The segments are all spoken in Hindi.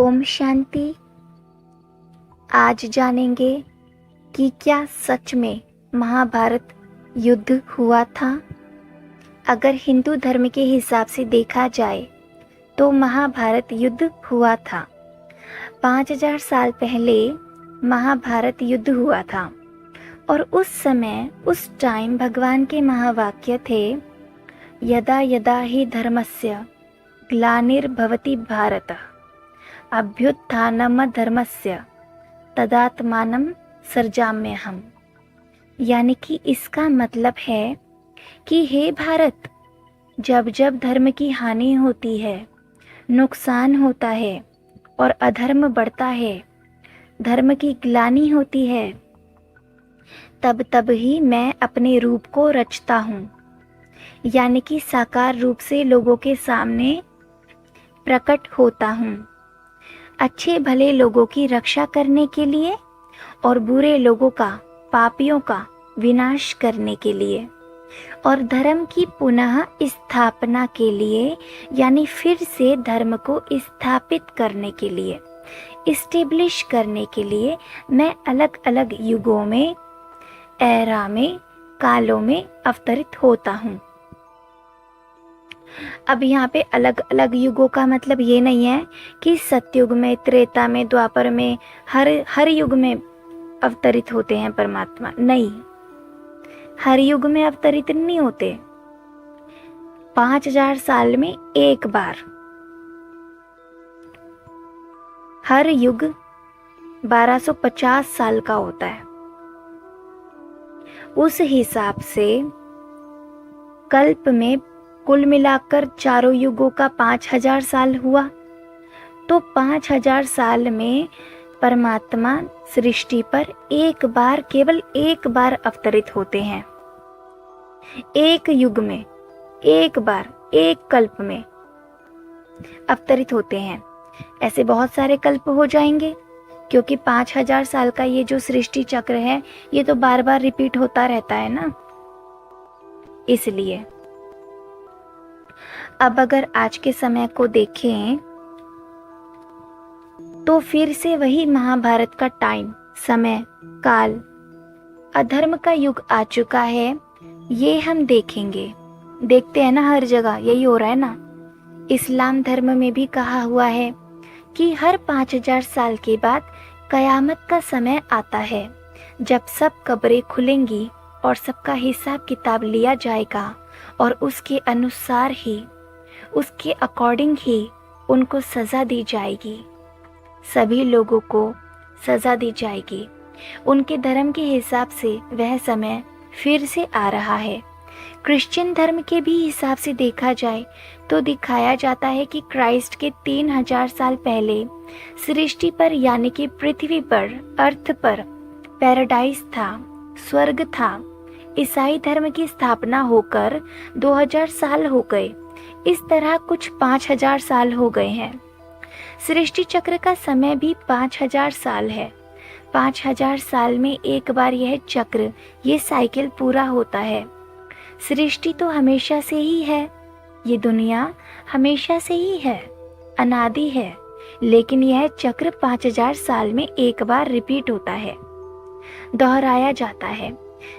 ओम शांति। आज जानेंगे कि क्या सच में महाभारत युद्ध हुआ था। अगर हिंदू धर्म के हिसाब से देखा जाए तो महाभारत युद्ध हुआ था। 5000 साल पहले महाभारत युद्ध हुआ था और उस टाइम भगवान के महावाक्य थे, यदा यदा ही धर्मस्य ग्लानिर्भवति भारत अभ्युत्थानम धर्मस्य तदात्मानं सृजाम्यहम्। यानी कि इसका मतलब है कि हे भारत, जब जब धर्म की हानि होती है, नुकसान होता है और अधर्म बढ़ता है, धर्म की ग्लानि होती है, तब तब ही मैं अपने रूप को रचता हूँ। यानी कि साकार रूप से लोगों के सामने प्रकट होता हूँ, अच्छे भले लोगों की रक्षा करने के लिए और बुरे लोगों का, पापियों का विनाश करने के लिए और धर्म की पुनः स्थापना के लिए, यानी फिर से धर्म को स्थापित करने के लिए, इस्टेब्लिश करने के लिए मैं अलग अलग युगों में, एरा में, कालों में अवतरित होता हूँ। अब यहाँ पे अलग अलग युगों का मतलब ये नहीं है कि सतयुग में, त्रेता में, द्वापर में, हर युग में अवतरित होते हैं परमात्मा। नहीं, हर युग में अवतरित नहीं होते। 5000 साल में एक बार। हर युग 1250 साल का होता है। उस हिसाब से कल्प में कुल मिलाकर चारों युगों का 5000 साल हुआ। तो 5000 साल में परमात्मा सृष्टि पर एक बार, केवल एक बार अवतरित होते हैं। एक युग में एक बार, एक कल्प में अवतरित होते हैं। ऐसे बहुत सारे कल्प हो जाएंगे, क्योंकि 5000 साल का ये जो सृष्टि चक्र है, ये तो बार बार रिपीट होता रहता है ना, इसलिए। अब अगर आज के समय को देखें तो फिर से वही महाभारत का टाइम, समय, काल, अधर्म का युग आ चुका है। ये हम देखेंगे, देखते हैं ना, हर जगह यही हो रहा है ना। इस्लाम धर्म में भी कहा हुआ है कि हर 5000 साल के बाद कयामत का समय आता है, जब सब कब्रें खुलेंगी और सबका हिसाब किताब लिया जाएगा और उसके अनुसार ही, उसके अकॉर्डिंग ही उनको सज़ा दी जाएगी। सभी लोगों को सज़ा दी जाएगी उनके धर्म के हिसाब से। वह समय फिर से आ रहा है। क्रिश्चियन धर्म के भी हिसाब से देखा जाए तो दिखाया जाता है कि क्राइस्ट के 3000 साल पहले सृष्टि पर, यानी कि पृथ्वी पर, अर्थ पर पैराडाइज था, स्वर्ग था। ईसाई धर्म की स्थापना होकर 2000 साल हो गए। इस तरह कुछ 5000 साल हो गए हैं। सृष्टि चक्र का समय भी 5000 साल है। 5000 साल में एक बार यह चक्र, ये साइकिल पूरा होता है। सृष्टि तो हमेशा से ही है, ये दुनिया हमेशा से ही है, अनादि है, लेकिन यह चक्र 5000 साल में एक बार रिपीट होता है, दोहराया जाता है।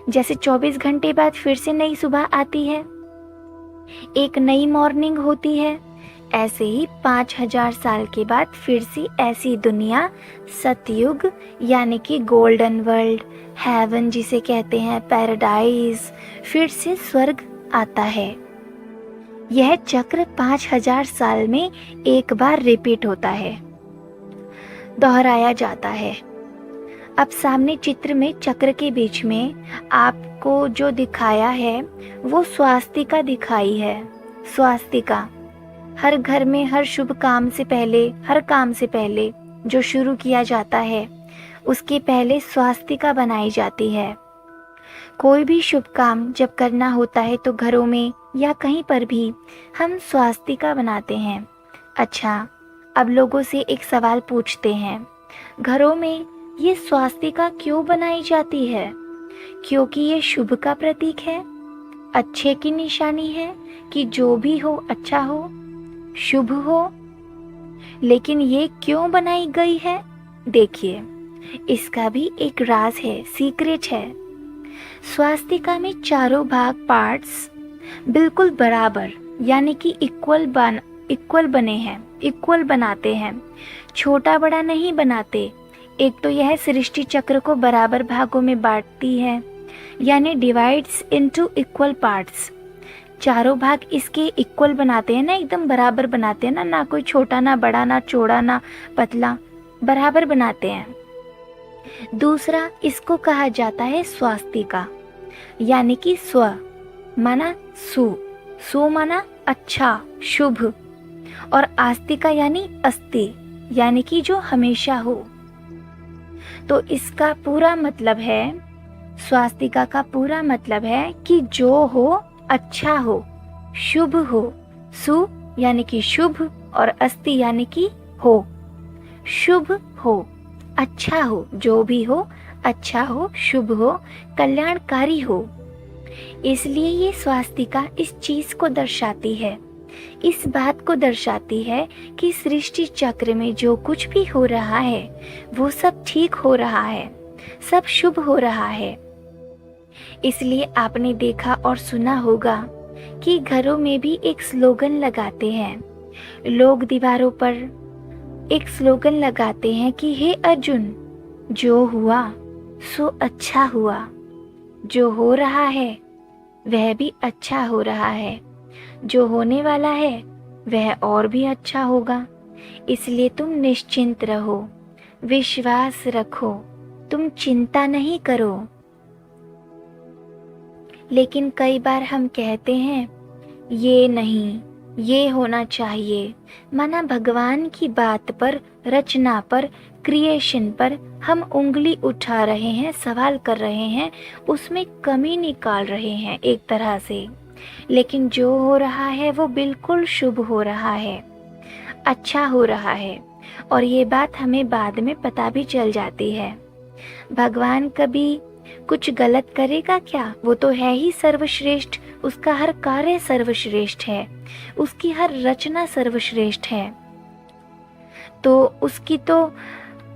जैसे 24 घंटे बाद फिर से नई सुबह आती है, एक नई मॉर्निंग होती है, ऐसे ही 5000 साल के बाद फिर से ऐसी दुनिया, सतयुग, यानी कि गोल्डन वर्ल्ड, हेवन जिसे कहते हैं, पैराडाइज, फिर से स्वर्ग आता है। यह चक्र 5000 साल में एक बार रिपीट होता है, दोहराया जाता है। अब सामने चित्र में चक्र के बीच में आपको जो दिखाया है वो स्वास्तिका दिखाई है। स्वास्तिका हर घर में, हर शुभ काम से पहले, हर काम से पहले जो शुरू किया जाता है, उसके पहले स्वास्तिका बनाई जाती है। कोई भी शुभ काम जब करना होता है तो घरों में या कहीं पर भी हम स्वास्तिका बनाते हैं। अच्छा, अब लोगों से एक सवाल पूछते हैं, घरों में ये स्वास्तिका क्यों बनाई जाती है? क्योंकि ये शुभ का प्रतीक है, अच्छे की निशानी है कि जो भी हो अच्छा हो, शुभ हो। लेकिन ये क्यों बनाई गई है? देखिए, इसका भी एक राज है, सीक्रेट है। स्वास्तिका में चारों भाग पार्ट्स बिल्कुल बराबर यानी कि इक्वल बने हैं, इक्वल बनाते हैं, छोटा बड़ा नहीं बनाते। एक तो यह सृष्टि चक्र को बराबर भागों में बांटती है, यानी डिवाइड्स इनटू इक्वल पार्ट्स। चारों भाग इसके इक्वल बनाते हैं ना, एकदम बराबर बनाते हैं ना, ना कोई छोटा ना बड़ा ना चौड़ा ना पतला, बराबर बनाते हैं। दूसरा, इसको कहा जाता है स्वास्तिका, यानी कि स्व माना सु, सु माना अच्छा शुभ, और आस्तिका यानी अस्ति, यानी कि जो हमेशा हो। तो इसका पूरा मतलब है, स्वास्तिका का पूरा मतलब है कि जो हो अच्छा हो, शुभ हो। सु यानी कि शुभ और अस्ति यानी कि हो, शुभ हो, अच्छा हो, जो भी हो अच्छा हो, शुभ हो, कल्याणकारी हो। इसलिए ये स्वास्तिका इस चीज को दर्शाती है, इस बात को दर्शाती है कि सृष्टि चक्र में जो कुछ भी हो रहा है वो सब ठीक हो रहा है, सब शुभ हो रहा है। इसलिए आपने देखा और सुना होगा कि घरों में भी एक स्लोगन लगाते हैं, लोग दीवारों पर एक स्लोगन लगाते हैं कि हे अर्जुन, जो हुआ सो अच्छा हुआ, जो हो रहा है वह भी अच्छा हो रहा है, जो होने वाला है वह और भी अच्छा होगा। इसलिए तुम निश्चिंत रहो, विश्वास रखो, तुम चिंता नहीं करो। लेकिन कई बार हम कहते हैं ये नहीं, ये होना चाहिए, माना भगवान की बात पर, रचना पर, क्रिएशन पर हम उंगली उठा रहे हैं, सवाल कर रहे हैं, उसमें कमी निकाल रहे हैं एक तरह से। लेकिन जो हो रहा है वो बिल्कुल शुभ हो रहा है, अच्छा हो रहा है, और ये बात हमें बाद में पता भी चल जाती है। भगवान कभी कुछ गलत करेगा क्या? वो तो है ही सर्वश्रेष्ठ, उसका हर कार्य सर्वश्रेष्ठ है, उसकी हर रचना सर्वश्रेष्ठ है, तो उसकी तो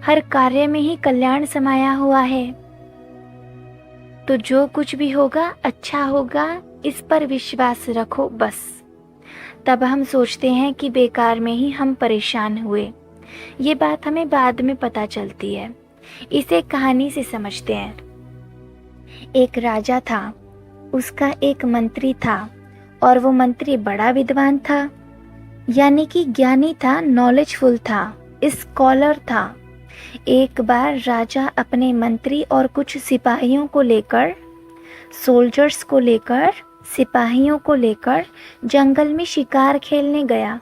हर कार्य में ही कल्याण समाया हुआ है। तो जो कुछ भी होगा अच्छा होगा, इस पर विश्वास रखो बस। तब हम सोचते हैं कि बेकार में ही हम परेशान हुए। ये बात हमें बाद में पता चलती है। इसे कहानी से समझते हैं। एक राजा था, उसका एक मंत्री था, और वो मंत्री बड़ा विद्वान था, यानी कि ज्ञानी था, नॉलेजफुल था, स्कॉलर था। एक बार राजा अपने मंत्री और कुछ सिपाहियों को लेकर, सोल्जर्स को लेकर, सिपाहियों को लेकर जंगल में शिकार खेलने गया।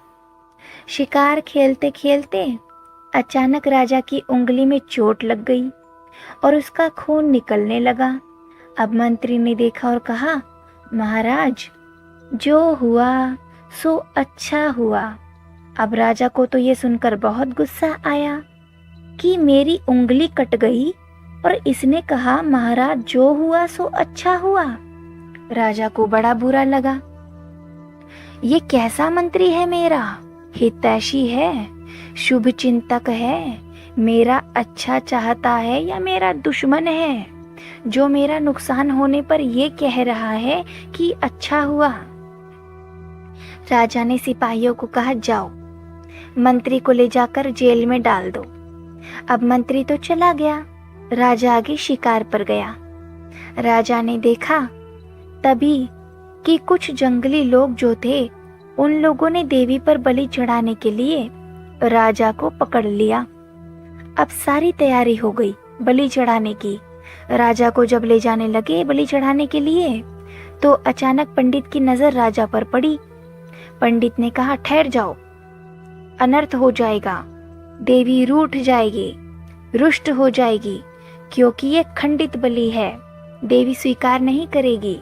शिकार खेलते खेलते अचानक राजा की उंगली में चोट लग गई और उसका खून निकलने लगा। अब मंत्री ने देखा और कहा, महाराज, जो हुआ सो अच्छा हुआ। अब राजा को तो ये सुनकर बहुत गुस्सा आया कि मेरी उंगली कट गई और इसने कहा महाराज जो हुआ सो अच्छा हुआ। राजा को बड़ा बुरा लगा। ये कैसा मंत्री है मेरा? हितैषी है, शुभ चिंतक है, मेरा अच्छा चाहता है या मेरा दुश्मन है, जो मेरा नुकसान होने पर ये कह रहा है कि अच्छा हुआ। राजा ने सिपाहियों को कहा, जाओ मंत्री को ले जाकर जेल में डाल दो। अब मंत्री तो चला गया, राजा आगे शिकार पर गया। राजा ने देखा तभी कि कुछ जंगली लोग जो थे, उन लोगों ने देवी पर बलि चढ़ाने के लिए राजा को पकड़ लिया। अब सारी तैयारी हो गई बलि चढ़ाने की। राजा को जब ले जाने लगे बलि चढ़ाने के लिए, तो अचानक पंडित की नजर राजा पर पड़ी। पंडित ने कहा, ठहर जाओ, अनर्थ हो जाएगा, देवी रूठ जाएगी, रुष्ट हो जाएगी, क्योंकि ये खंडित बलि है, देवी स्वीकार नहीं करेगी,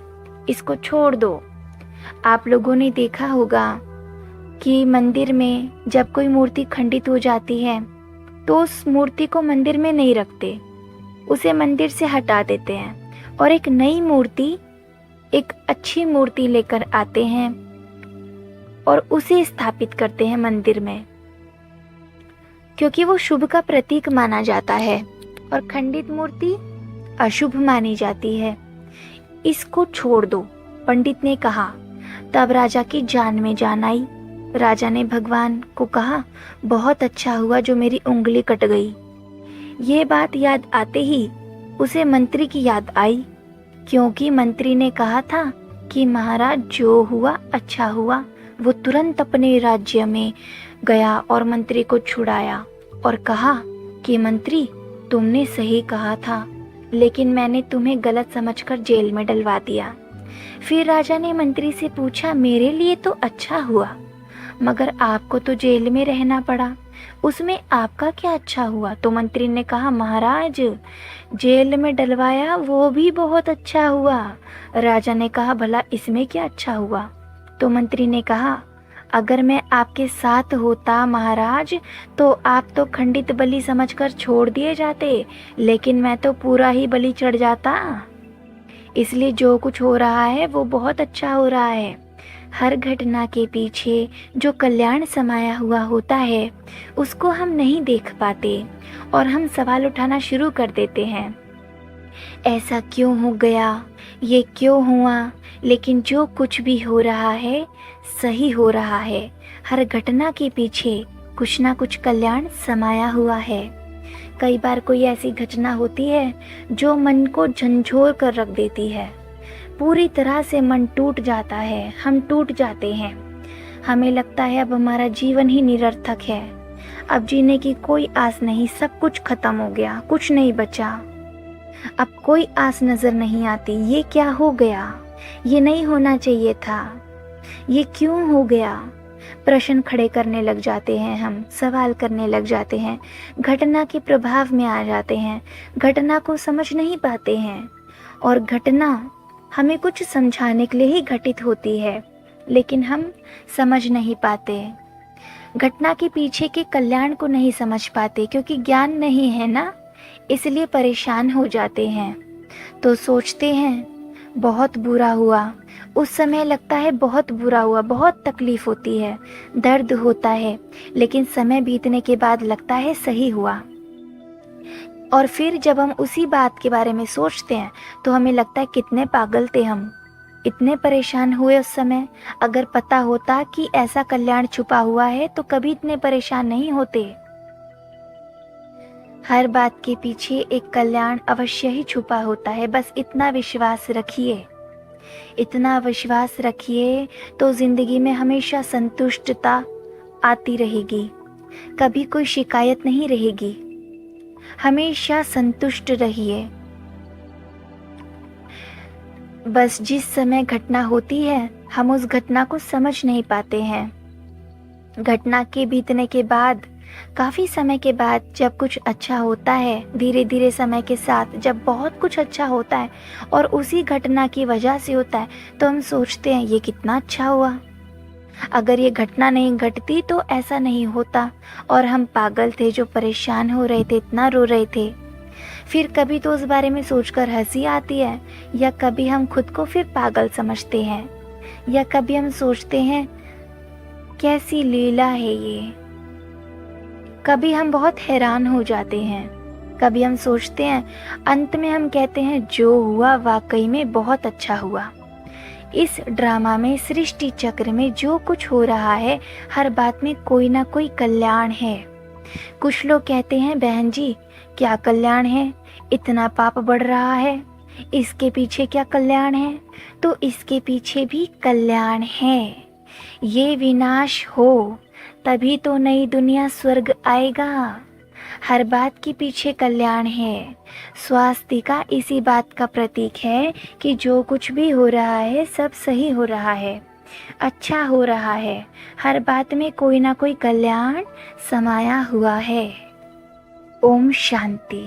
इसको छोड़ दो। आप लोगों ने देखा होगा कि मंदिर में जब कोई मूर्ति खंडित हो जाती है तो उस मूर्ति को मंदिर में नहीं रखते, उसे मंदिर से हटा देते हैं और एक नई मूर्ति, एक अच्छी मूर्ति लेकर आते हैं और उसे स्थापित करते हैं मंदिर में। क्योंकि वो शुभ का प्रतीक माना जाता है और खंडित मूर्ति अशुभ मानी जाती है। इसको छोड़ दो, पंडित ने कहा। तब राजा की जान में जान आई। राजा ने भगवान को कहा, बहुत अच्छा हुआ जो मेरी उंगली कट गई। ये बात याद आते ही उसे मंत्री की याद आई, क्योंकि मंत्री ने कहा था कि महाराज जो हुआ अच्छा हुआ। वो तुरंत अपने राज्य में गया और मंत्री को छुड़ाया और कहा कि मंत्री, तुमने सही कहा था, लेकिन मैंने तुम्हें गलत समझकर जेल में डलवा दिया। फिर राजा ने मंत्री से पूछा, मेरे लिए तो अच्छा हुआ, मगर आपको तो जेल में रहना पड़ा, उसमें आपका क्या अच्छा हुआ? तो मंत्री ने कहा, महाराज जेल में डलवाया वो भी बहुत अच्छा हुआ। राजा ने कहा, भला इसमें क्या अच्छा हुआ? तो मंत्री ने कहा, अगर मैं आपके साथ होता महाराज तो आप तो खंडित बलि समझकर छोड़ दिए जाते, लेकिन मैं तो पूरा ही बलि चढ़ जाता। इसलिए जो कुछ हो रहा है वो बहुत अच्छा हो रहा है। हर घटना के पीछे जो कल्याण समाया हुआ होता है उसको हम नहीं देख पाते और हम सवाल उठाना शुरू कर देते हैं, ऐसा क्यों हो गया, ये क्यों हुआ? लेकिन जो कुछ भी हो रहा है सही हो रहा है। हर घटना के पीछे कुछ ना कुछ कल्याण समाया हुआ है। कई बार कोई ऐसी घटना होती है जो मन को झंझोर कर रख देती है, पूरी तरह से मन टूट जाता है, हम टूट जाते हैं। हमें लगता है अब हमारा जीवन ही निरर्थक है, अब जीने की कोई आस नहीं, सब कुछ खत्म हो गया, कुछ नहीं बचा, अब कोई आस नजर नहीं आती। ये क्या हो गया? ये नहीं होना चाहिए था, ये क्यों हो गया? प्रश्न खड़े करने लग जाते हैं, हम सवाल करने लग जाते हैं, घटना के प्रभाव में आ जाते हैं, घटना को समझ नहीं पाते हैं। और घटना हमें कुछ समझाने के लिए ही घटित होती है, लेकिन हम समझ नहीं पाते, घटना के पीछे के कल्याण को नहीं समझ पाते, क्योंकि ज्ञान नहीं है ना, इसलिए परेशान हो जाते हैं। तो सोचते हैं बहुत बुरा हुआ, उस समय लगता है बहुत बुरा हुआ, बहुत तकलीफ होती है, दर्द होता है, लेकिन समय बीतने के बाद लगता है सही हुआ। और फिर जब हम उसी बात के बारे में सोचते हैं तो हमें लगता है कितने पागल थे हम, इतने परेशान हुए उस समय। अगर पता होता कि ऐसा कल्याण छुपा हुआ है तो कभी इतने परेशान नहीं होते। हर बात के पीछे एक कल्याण अवश्य ही छुपा होता है, बस इतना विश्वास रखिए, इतना विश्वास रखिए तो जिंदगी में हमेशा संतुष्टता आती रहेगी, कभी कोई शिकायत नहीं रहेगी, हमेशा संतुष्ट रहिए। बस जिस समय घटना होती है हम उस घटना को समझ नहीं पाते हैं। घटना के बीतने के बाद, काफ़ी समय के बाद जब कुछ अच्छा होता है, धीरे धीरे समय के साथ जब बहुत कुछ अच्छा होता है और उसी घटना की वजह से होता है, तो हम सोचते हैं ये कितना अच्छा हुआ, अगर ये घटना नहीं घटती तो ऐसा नहीं होता, और हम पागल थे जो परेशान हो रहे थे, इतना रो रहे थे। फिर कभी तो उस बारे में सोचकर हंसी आती है, या कभी हम खुद को फिर पागल समझते हैं, या कभी हम सोचते हैं कैसी लीला है ये। कभी हम बहुत हैरान हो जाते हैं, कभी हम सोचते हैं, अंत में हम कहते हैं जो हुआ वाकई में बहुत अच्छा हुआ। इस ड्रामा में, सृष्टि चक्र में जो कुछ हो रहा है, हर बात में कोई ना कोई कल्याण है। कुछ लोग कहते हैं, बहन जी क्या कल्याण है, इतना पाप बढ़ रहा है, इसके पीछे क्या कल्याण है? तो इसके पीछे भी कल्याण है। ये विनाश हो तभी तो नई दुनिया स्वर्ग आएगा। हर बात के पीछे कल्याण है। स्वास्तिका इसी बात का प्रतीक है कि जो कुछ भी हो रहा है सब सही हो रहा है, अच्छा हो रहा है, हर बात में कोई ना कोई कल्याण समाया हुआ है। ओम शांति।